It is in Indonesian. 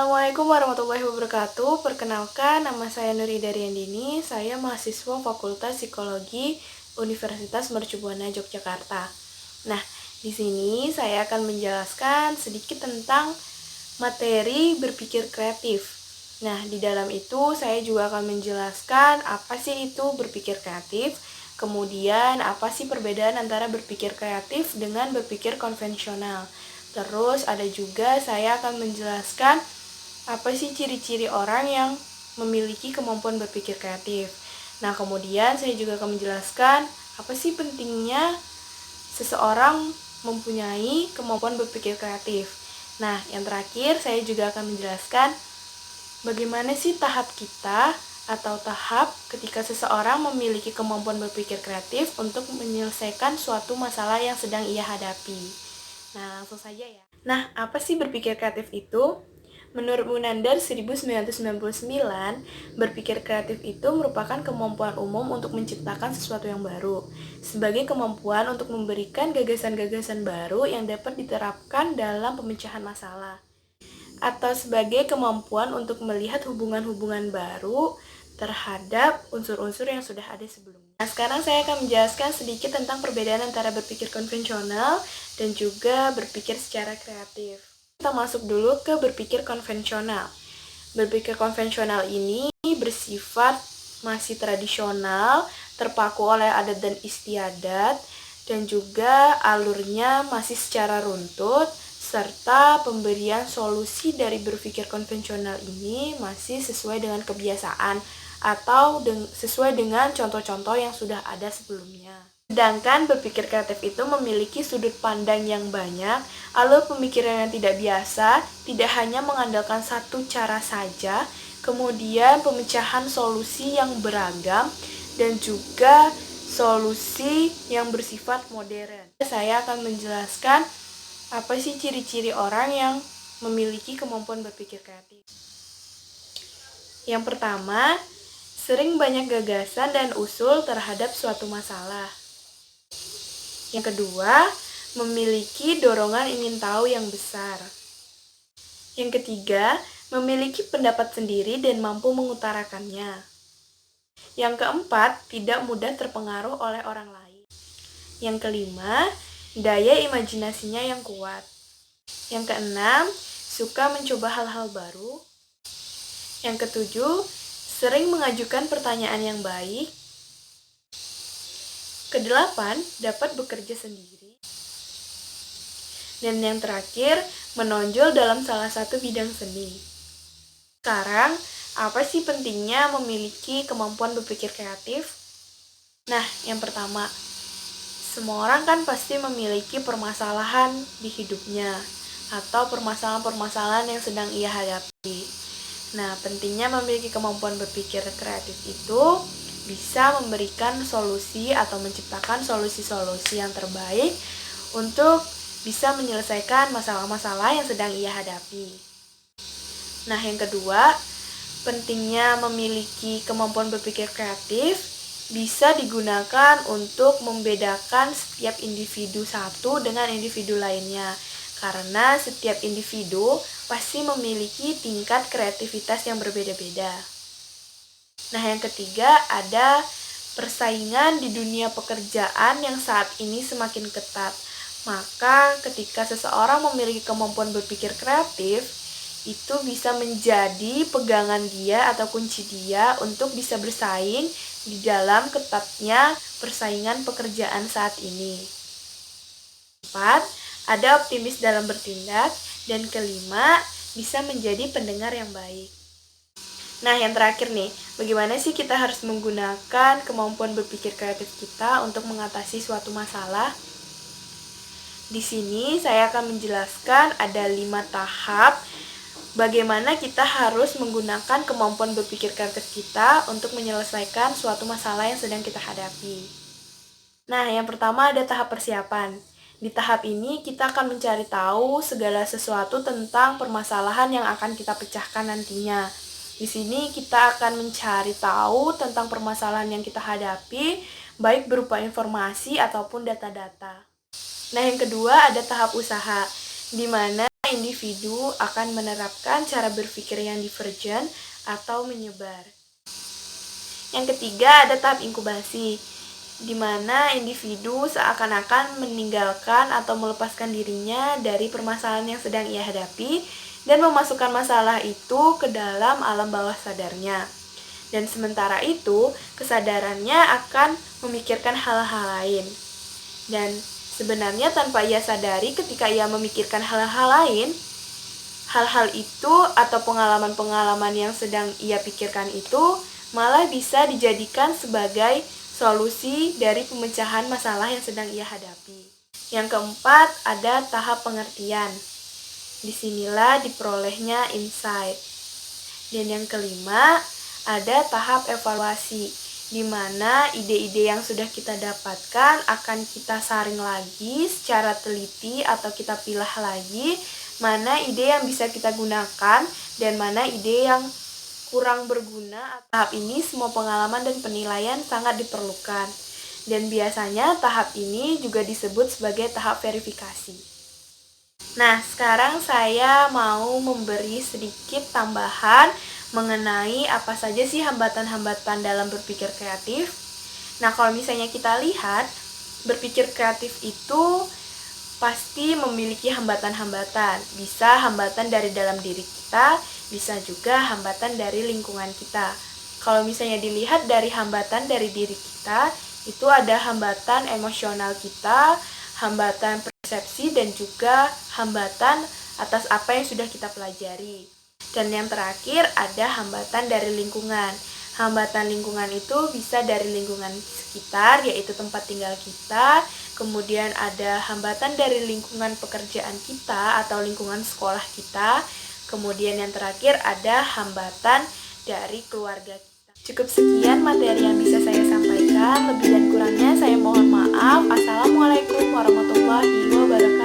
Assalamualaikum warahmatullahi wabarakatuh. Perkenalkan, nama saya Nuri Daryandini. Saya mahasiswa Fakultas Psikologi Universitas Mercubuana Yogyakarta. Nah, di sini saya akan menjelaskan sedikit tentang materi berpikir kreatif. Nah, di dalam itu saya juga akan menjelaskan apa sih itu berpikir kreatif, kemudian apa sih perbedaan antara berpikir kreatif dengan berpikir konvensional. Terus ada juga saya akan menjelaskan apa sih ciri-ciri orang yang memiliki kemampuan berpikir kreatif. Nah, kemudian saya juga akan menjelaskan apa sih pentingnya seseorang mempunyai kemampuan berpikir kreatif. Nah, yang terakhir saya juga akan menjelaskan bagaimana sih tahap kita atau tahap ketika seseorang memiliki kemampuan berpikir kreatif untuk menyelesaikan suatu masalah yang sedang ia hadapi. Nah, langsung saja ya. Nah, apa sih berpikir kreatif itu? Menurut Munandar 1999, berpikir kreatif itu merupakan kemampuan umum untuk menciptakan sesuatu yang baru, sebagai kemampuan untuk memberikan gagasan-gagasan baru yang dapat diterapkan dalam pemecahan masalah, atau sebagai kemampuan untuk melihat hubungan-hubungan baru terhadap unsur-unsur yang sudah ada sebelumnya. Nah, sekarang saya akan menjelaskan sedikit tentang perbedaan antara berpikir konvensional dan juga berpikir secara kreatif. Kita masuk dulu ke berpikir konvensional. Berpikir konvensional ini bersifat masih tradisional, terpaku oleh adat dan istiadat, dan juga alurnya masih secara runtut, serta pemberian solusi dari berpikir konvensional ini masih sesuai dengan kebiasaan atau sesuai dengan contoh-contoh yang sudah ada sebelumnya. Sedangkan berpikir kreatif itu memiliki sudut pandang yang banyak, alur pemikiran yang tidak biasa, tidak hanya mengandalkan satu cara saja, kemudian pemecahan solusi yang beragam, dan juga solusi yang bersifat modern. Saya akan menjelaskan apa sih ciri-ciri orang yang memiliki kemampuan berpikir kreatif. Yang pertama, sering banyak gagasan dan usul terhadap suatu masalah. Yang kedua, memiliki dorongan ingin tahu yang besar. Yang ketiga, memiliki pendapat sendiri dan mampu mengutarakannya. Yang keempat, tidak mudah terpengaruh oleh orang lain. Yang kelima, daya imajinasinya yang kuat. Yang keenam, suka mencoba hal-hal baru. Yang ketujuh, sering mengajukan pertanyaan yang baik. Kedelapan, dapat bekerja sendiri. Dan yang terakhir, menonjol dalam salah satu bidang seni. Sekarang, apa sih pentingnya memiliki kemampuan berpikir kreatif? Nah, yang pertama, semua orang kan pasti memiliki permasalahan di hidupnya atau permasalahan-permasalahan yang sedang ia hadapi. Nah, pentingnya memiliki kemampuan berpikir kreatif itu bisa memberikan solusi atau menciptakan solusi-solusi yang terbaik untuk bisa menyelesaikan masalah-masalah yang sedang ia hadapi. Nah, yang kedua, pentingnya memiliki kemampuan berpikir kreatif bisa digunakan untuk membedakan setiap individu satu dengan individu lainnya. Karena setiap individu pasti memiliki tingkat kreativitas yang berbeda-beda. Nah, yang ketiga ada persaingan di dunia pekerjaan yang saat ini semakin ketat. Maka ketika seseorang memiliki kemampuan berpikir kreatif, itu bisa menjadi pegangan dia atau kunci dia untuk bisa bersaing di dalam ketatnya persaingan pekerjaan saat ini. 4. Ada optimis dalam bertindak. Dan kelima, bisa menjadi pendengar yang baik. Nah, yang terakhir nih, bagaimana sih kita harus menggunakan kemampuan berpikir kreatif kita untuk mengatasi suatu masalah? Di sini saya akan menjelaskan ada 5 tahap bagaimana kita harus menggunakan kemampuan berpikir kreatif kita untuk menyelesaikan suatu masalah yang sedang kita hadapi. Nah, yang pertama ada tahap persiapan. Di tahap ini kita akan mencari tahu segala sesuatu tentang permasalahan yang akan kita pecahkan nantinya. Di sini kita akan mencari tahu tentang permasalahan yang kita hadapi, baik berupa informasi ataupun data-data. Nah, yang kedua ada tahap usaha, di mana individu akan menerapkan cara berpikir yang divergen atau menyebar. Yang ketiga ada tahap inkubasi, di mana individu seakan-akan meninggalkan atau melepaskan dirinya dari permasalahan yang sedang ia hadapi dan memasukkan masalah itu ke dalam alam bawah sadarnya. Dan sementara itu, kesadarannya akan memikirkan hal-hal lain. Dan sebenarnya tanpa ia sadari ketika ia memikirkan hal-hal lain, hal-hal itu atau pengalaman-pengalaman yang sedang ia pikirkan itu malah bisa dijadikan sebagai solusi dari pemecahan masalah yang sedang ia hadapi. Yang keempat, ada tahap pengertian. Disinilah diperolehnya insight. Dan yang kelima, ada tahap evaluasi, di mana ide-ide yang sudah kita dapatkan akan kita saring lagi secara teliti atau kita pilah lagi mana ide yang bisa kita gunakan dan mana ide yang kurang berguna. Tahap ini semua pengalaman dan penilaian sangat diperlukan. Dan biasanya tahap ini juga disebut sebagai tahap verifikasi. Nah, sekarang saya mau memberi sedikit tambahan mengenai apa saja sih hambatan-hambatan dalam berpikir kreatif. Nah, kalau misalnya kita lihat, berpikir kreatif itu pasti memiliki hambatan-hambatan. Bisa hambatan dari dalam diri kita, bisa juga hambatan dari lingkungan kita. Kalau misalnya dilihat dari hambatan dari diri kita, itu ada hambatan emosional kita, hambatan persepsi, dan juga hambatan atas apa yang sudah kita pelajari. Dan yang terakhir ada hambatan dari lingkungan. Hambatan lingkungan itu bisa dari lingkungan sekitar, yaitu tempat tinggal kita. Kemudian ada hambatan dari lingkungan pekerjaan kita atau lingkungan sekolah kita. Kemudian yang terakhir ada hambatan dari keluarga kita. Cukup sekian materi yang bisa saya sampaikan. Lebih dan kurangnya saya mohon maaf. Assalamualaikum warahmatullahi wabarakatuh.